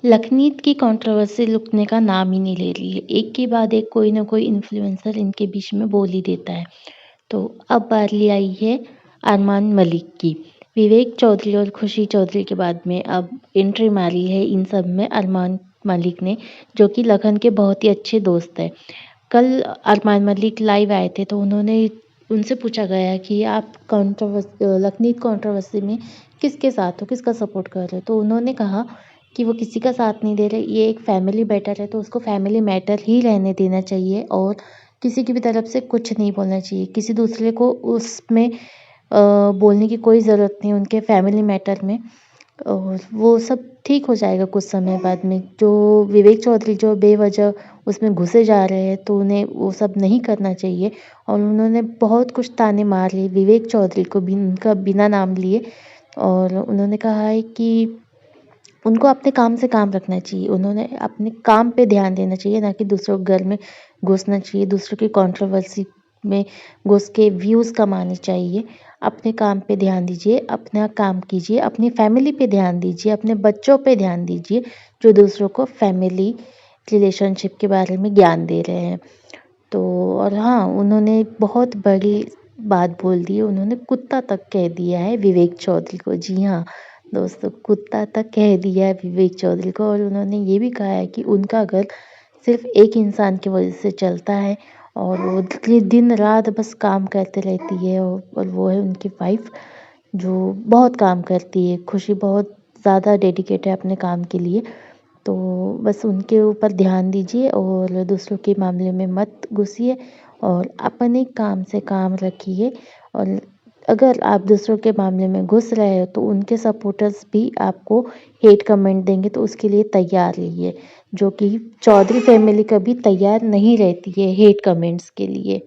लखनीत की कंट्रोवर्सी रुकने का नाम ही नहीं ले रही है। एक के बाद एक कोई ना कोई इन्फ्लुएंसर इनके बीच में बोल ही देता है। तो अब बारी आई है अरमान मलिक की। विवेक चौधरी और खुशी चौधरी के बाद में अब एंट्री मारी है इन सब में अरमान मलिक ने, जो कि लखन के बहुत ही अच्छे दोस्त हैं। कल अरमान मलिक लाइव आए थे तो उन्होंने उनसे पूछा गया कि आप लखनीत कंट्रोवर्सी में किसके साथ हो, किसका सपोर्ट कर रहे हो? तो उन्होंने कहा कि वो किसी का साथ नहीं दे रहे, ये एक फैमिली मैटर है तो उसको फैमिली मैटर ही रहने देना चाहिए और किसी की भी तरफ से कुछ नहीं बोलना चाहिए। किसी दूसरे को उसमें बोलने की कोई ज़रूरत नहीं है उनके फैमिली मैटर में। और वो सब ठीक हो जाएगा कुछ समय बाद में। जो विवेक चौधरी जो बेवजह उसमें घुसे जा रहे हैं तो उन्हें वो सब नहीं करना चाहिए। और उन्होंने बहुत कुछ ताने मार लिए विवेक चौधरी को भी, उनका बिना नाम लिए। और उन्होंने कहा है कि उनको अपने काम से काम रखना चाहिए। उन्होंने अपने काम पे ध्यान देना चाहिए, ना कि दूसरों के घर में घुसना चाहिए, दूसरों की कंट्रोवर्सी में घुस के व्यूज़ कमाने चाहिए। अपने काम पे ध्यान दीजिए, अपना काम कीजिए, अपनी फैमिली पे ध्यान दीजिए, अपने बच्चों पे ध्यान दीजिए, जो दूसरों को फैमिली रिलेशनशिप के बारे में ज्ञान दे रहे हैं। तो और हाँ, उन्होंने बहुत बड़ी बात बोल दी है, उन्होंने कुत्ता तक कह दिया है विवेक चौधरी को। जी हाँ, दोस्तों कुत्ता तक कह दिया है विवेक चौधरी को। और उन्होंने ये भी कहा है कि उनका घर सिर्फ़ एक इंसान की वजह से चलता है और वो दिन रात बस काम करते रहती है। और वो है उनकी वाइफ़, जो बहुत काम करती है। खुशी बहुत ज़्यादा डेडिकेट है अपने काम के लिए। तो बस उनके ऊपर ध्यान दीजिए और दूसरों के मामले में मत घुसिए और अपने काम से काम रखिए। और अगर आप दूसरों के मामले में घुस रहे हो तो उनके सपोर्टर्स भी आपको हेट कमेंट देंगे, तो उसके लिए तैयार रहिए, जो कि चौधरी फैमिली कभी तैयार नहीं रहती है हेट कमेंट्स के लिए।